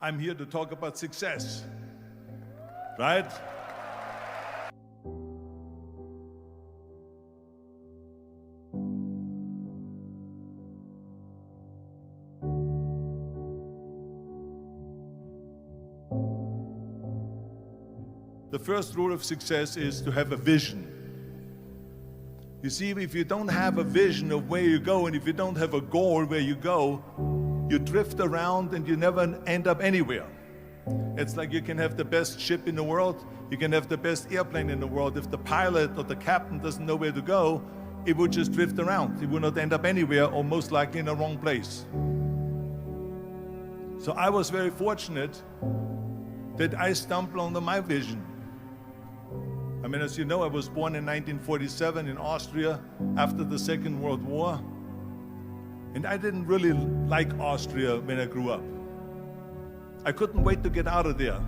I'm here to talk about success, right? The first rule of success is to have a vision. You see, if you don't have a vision of where you go, and if you don't have a goal where you go, you drift around and you never end up anywhere. It's like you can have the best ship in the world, you can have the best airplane in the world. If the pilot or the captain doesn't know where to go, it would just drift around. It would not end up anywhere, or most likely in the wrong place. So I was very fortunate that I stumbled onto my vision. I mean, as you know, I was born in 1947 in Austria after the Second World War. And I didn't really like Austria when I grew up. I couldn't wait to get out of there.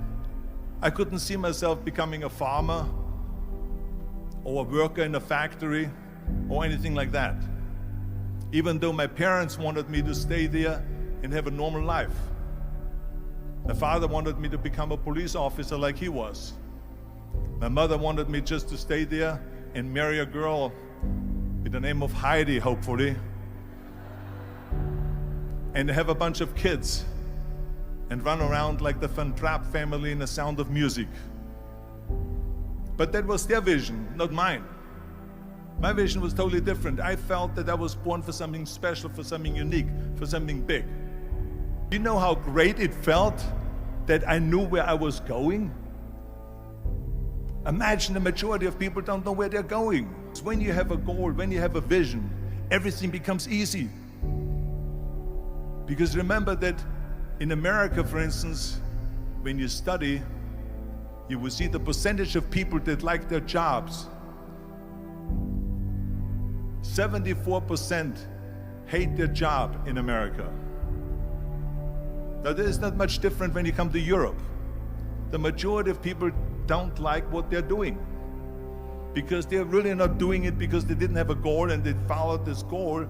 I couldn't see myself becoming a farmer or a worker in a factory or anything like that. Even though my parents wanted me to stay there and have a normal life. My father wanted me to become a police officer like he was. My mother wanted me just to stay there and marry a girl with the name of Heidi, hopefully, and have a bunch of kids and run around like the Van Trapp family in The Sound of Music. But that was their vision, not mine. My vision was totally different. I felt that I was born for something special, for something unique, for something big. You know how great it felt that I knew where I was going? Imagine the majority of people don't know where they're going. When you have a goal, when you have a vision, everything becomes easy. Because remember that in America, for instance, when you study, you will see the percentage of people that like their jobs. 74% hate their job in America. Now, there is not much different when you come to Europe. The majority of people don't like what they're doing because they're really not doing it because they didn't have a goal and they followed this goal.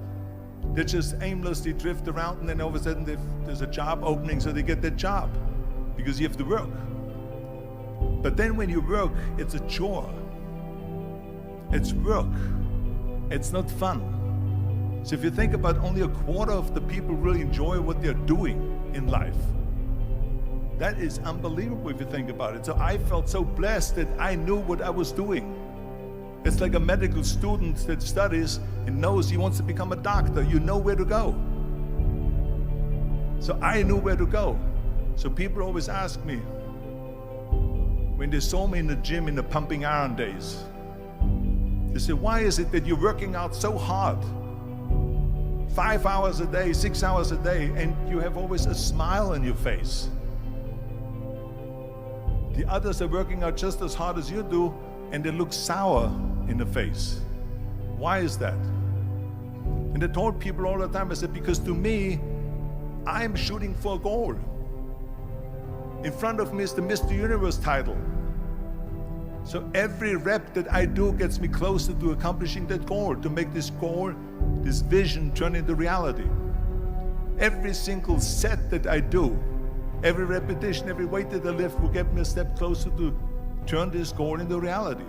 They just aimlessly drift around, and then all of a sudden there's a job opening, so they get that job because you have to work. But then when you work, it's a chore. It's work. It's not fun. So if you think about, only a quarter of the people really enjoy what they're doing in life. That is unbelievable if you think about it. So I felt so blessed that I knew what I was doing. It's like a medical student that studies and knows he wants to become a doctor. You know where to go. So I knew where to go. So people always ask me, when they saw me in the gym in the pumping iron days, they say, why is it that you're working out so hard? 5 hours a day, 6 hours a day, and you have always a smile on your face. The others are working out just as hard as you do, and they look sour in the face. Why is that? And I told people all the time, I said, because to me, I'm shooting for a goal. In front of me is the Mr. Universe title. So every rep that I do gets me closer to accomplishing that goal, to make this goal, this vision turn into reality. Every single set that I do, every repetition, every weight that I lift will get me a step closer to turn this goal into reality.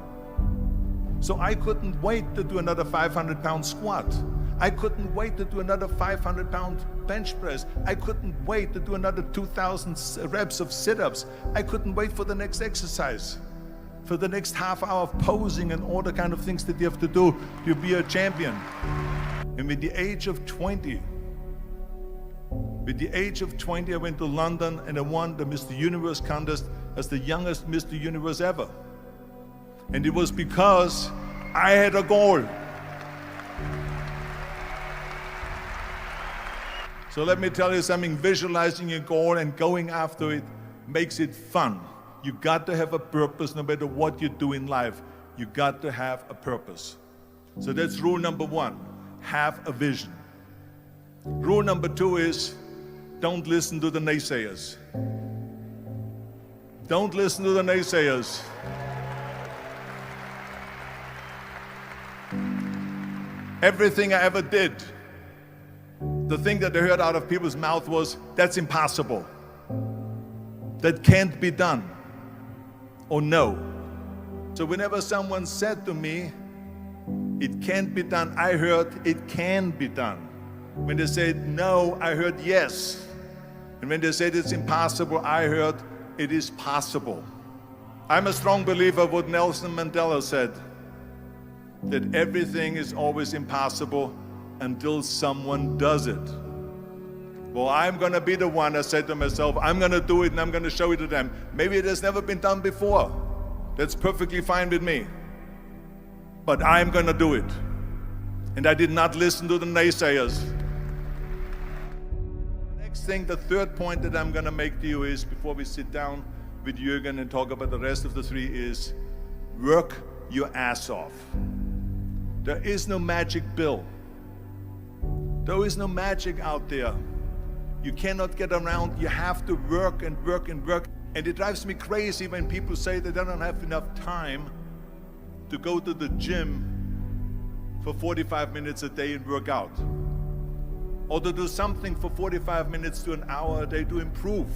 So I couldn't wait to do another 500-pound squat. I couldn't wait to do another 500-pound bench press. I couldn't wait to do another 2,000 reps of sit-ups. I couldn't wait for the next exercise, for the next half hour of posing and all the kind of things that you have to do to be a champion. And with the age of 20, I went to London and I won the Mr. Universe contest as the youngest Mr. Universe ever. And it was because I had a goal. So let me tell you something, visualizing your goal and going after it makes it fun. You got to have a purpose no matter what you do in life. You got to have a purpose. So that's rule number one, have a vision. Rule number two is, don't listen to the naysayers. Don't listen to the naysayers. Everything I ever did, the thing that I heard out of people's mouth was, that's impossible. that can't be done or no. So whenever someone said to me, it can't be done, I heard it can be done. When they said no, I heard yes. And when they said it's impossible, I heard it is possible. I'm a strong believer of what Nelson Mandela said, that everything is always impossible until someone does it. Well, I'm going to be the one, I said to myself, I'm going to do it and I'm going to show it to them. Maybe it has never been done before. That's perfectly fine with me. But I'm going to do it. And I did not listen to the naysayers. The next thing, the third point that I'm going to make to you is, before we sit down with Jürgen and talk about the rest of the three, is work your ass off. There is no magic pill. There is no magic out there. You cannot get around. You have to work and work and work. And it drives me crazy when people say that they don't have enough time to go to the gym for 45 minutes a day and work out, or to do something for 45 minutes to an hour a day to improve,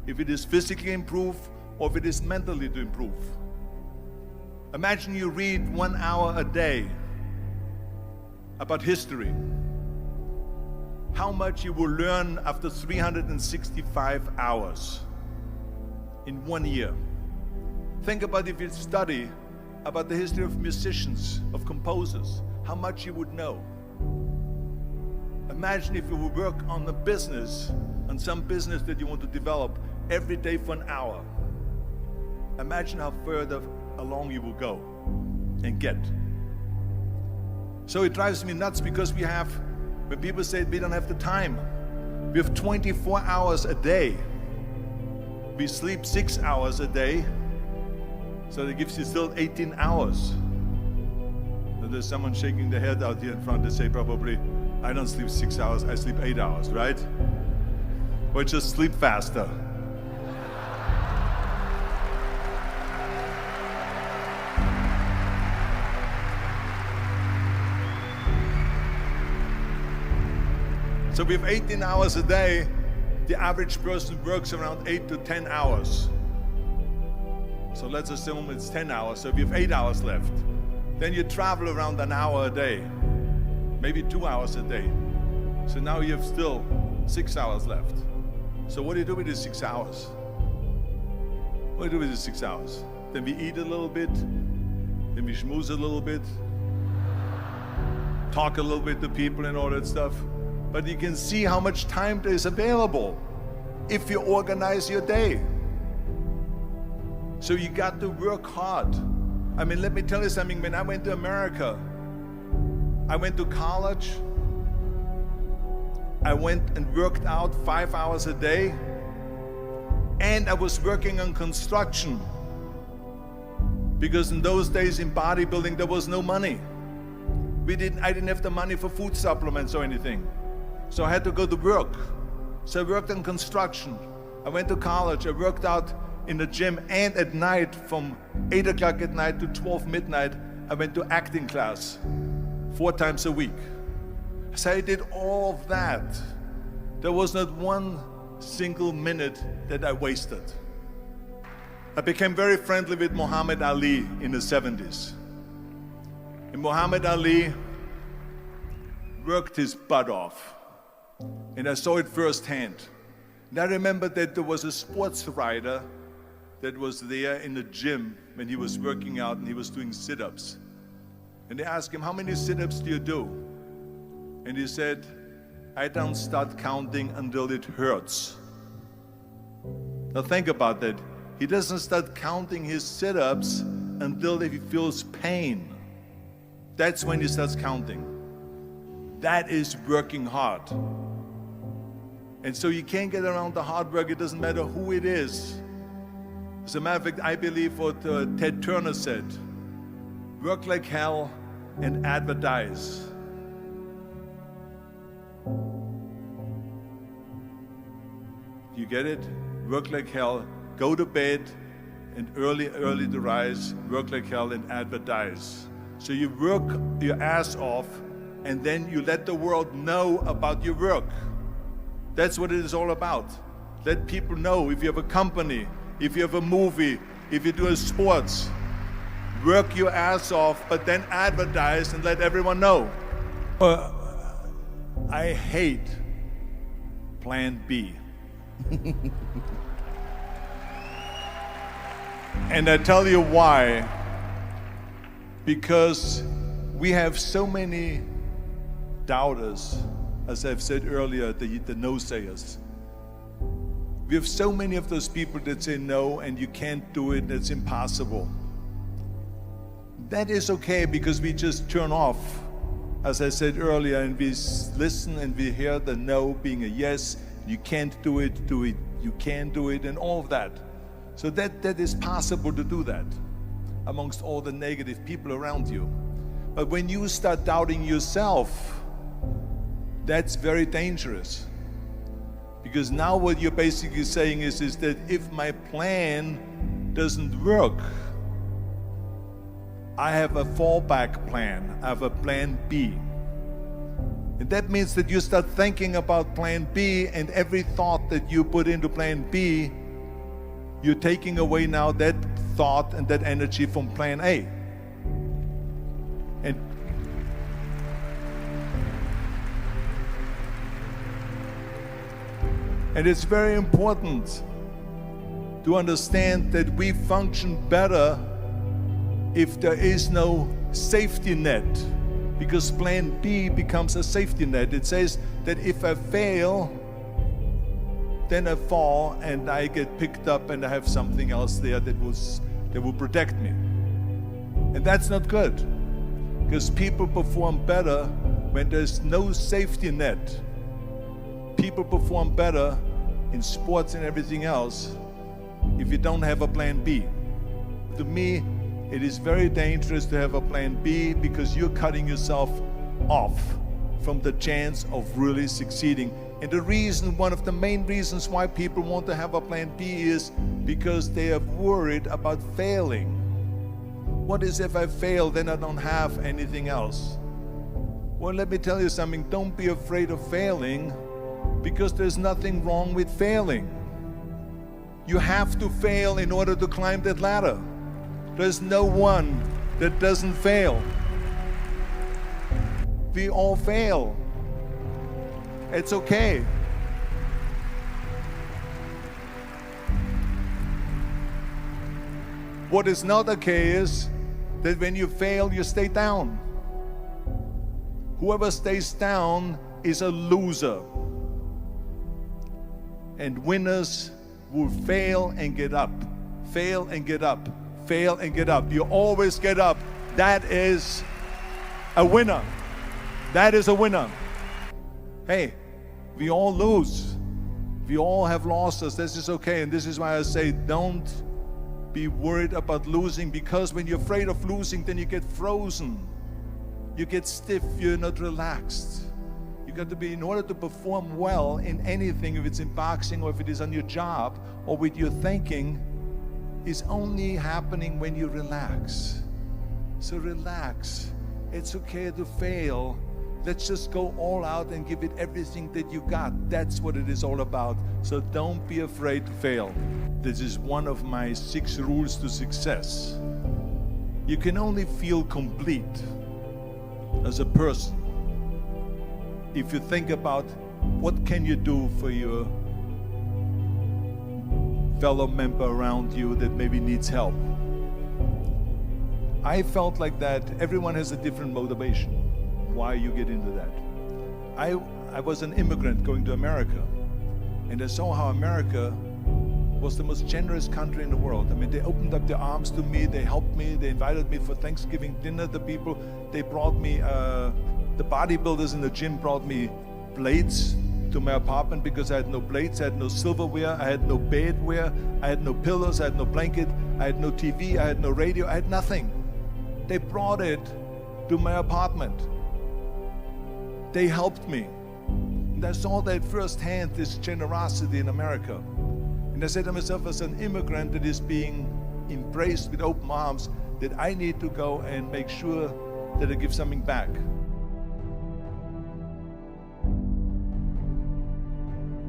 if it is physically improve or if it is mentally to improve. Imagine you read 1 hour a day about history. How much you will learn after 365 hours in 1 year. Think about if you study about the history of musicians, of composers, how much you would know. Imagine if you would work on a business, on some business that you want to develop every day for an hour. Imagine how further along you will go and get. So it drives me nuts because when people say we don't have the time, we have 24 hours a day. We sleep 6 hours a day, so that gives you still 18 hours. Now there's someone shaking their head out here in front. They say probably, I don't sleep 6 hours, I sleep 8 hours, right? Or just sleep faster. So we have 18 hours a day. The average person works around 8 to 10 hours. So let's assume it's 10 hours, so if you have 8 hours left, then you travel around an hour a day, maybe 2 hours a day. So now you have still 6 hours left. So what do you do with these 6 hours? What do you do with these 6 hours? Then we eat a little bit, then we schmooze a little bit, talk a little bit to people and all that stuff. But you can see how much time there is available if you organize your day. So you got to work hard. I mean, let me tell you something. When I went to America, I went to college. I went and worked out 5 hours a day. And I was working on construction. Because in those days in bodybuilding, there was no money. I didn't have the money for food supplements or anything. So I had to go to work. So I worked on construction. I went to college. I worked out in the gym, and at night from 8 o'clock at night to 12 midnight, I went to acting class 4 times a week. So I did all of that. There was not one single minute that I wasted. I became very friendly with Muhammad Ali in the 70s. And Muhammad Ali worked his butt off. And I saw it firsthand. And I remember that there was a sports writer that was there in the gym when he was working out and he was doing sit-ups. And they asked him, how many sit-ups do you do? And he said, I don't start counting until it hurts. Now think about that. He doesn't start counting his sit-ups until he feels pain. That's when he starts counting. That is working hard. And so you can't get around the hard work. It doesn't matter who it is. As a matter of fact, I believe what Ted Turner said, work like hell and advertise. You get it? Work like hell, go to bed, and early to rise, work like hell and advertise. So you work your ass off, and then you let the world know about your work. That's what it is all about. Let people know. If you have a company, if you have a movie, if you do a sports, work your ass off, but then advertise and let everyone know. I hate Plan B. And I tell you why. Because we have so many doubters, as I've said earlier, the no-sayers. We have so many of those people that say no, and you can't do it, and it's impossible. That is okay, because we just turn off, as I said earlier, and we listen and we hear the no being a yes. You can't do it, you can do it, and all of that. So that is possible to do that amongst all the negative people around you. But when you start doubting yourself, that's very dangerous. Because now what you're basically saying is that if my plan doesn't work, I have a fallback plan, I have a plan B. And that means that you start thinking about plan B, and every thought that you put into plan B, you're taking away now that thought and that energy from plan A. And it's very important to understand that we function better if there is no safety net, because plan B becomes a safety net. It says that if I fail, then I fall and I get picked up and I have something else there that will protect me. And that's not good, because people perform better when there's no safety net. People perform better in sports and everything else if you don't have a plan B. To me, it is very dangerous to have a plan B, because you're cutting yourself off from the chance of really succeeding. And the reason, one of the main reasons why people want to have a plan B is because they are worried about failing. What is if I fail, then I don't have anything else? Well, let me tell you something. Don't be afraid of failing, because there's nothing wrong with failing. You have to fail in order to climb that ladder. There's no one that doesn't fail. We all fail. It's okay. What is not okay is that when you fail, you stay down. Whoever stays down is a loser. And winners will fail and get up, fail and get up, fail and get up. You always get up. That is a winner. That is a winner. Hey, we all lose. We all have losses. This is okay. And this is why I say don't be worried about losing, because when you're afraid of losing, then you get frozen. You get stiff. You're not relaxed. You got to be, in order to perform well in anything, if it's in boxing or if it is on your job or with your thinking, is only happening when you relax. So relax. It's okay to fail. Let's just go all out and give it everything that you got. That's what it is all about. So don't be afraid to fail. This is one of my 6 rules to success. You can only feel complete as a person if you think about what can you do for your fellow member around you that maybe needs help. I felt like that. Everyone has a different motivation why you get into that. I was an immigrant going to America, and I saw how America was the most generous country in the world. I mean, they opened up their arms to me, they helped me, they invited me for Thanksgiving dinner. The people, they brought me, the bodybuilders in the gym brought me plates to my apartment because I had no plates, I had no silverware, I had no bedware, I had no pillows, I had no blanket, I had no TV, I had no radio, I had nothing. They brought it to my apartment. They helped me. And I saw that firsthand, this generosity in America. And I said to myself, as an immigrant that is being embraced with open arms, that I need to go and make sure that I give something back.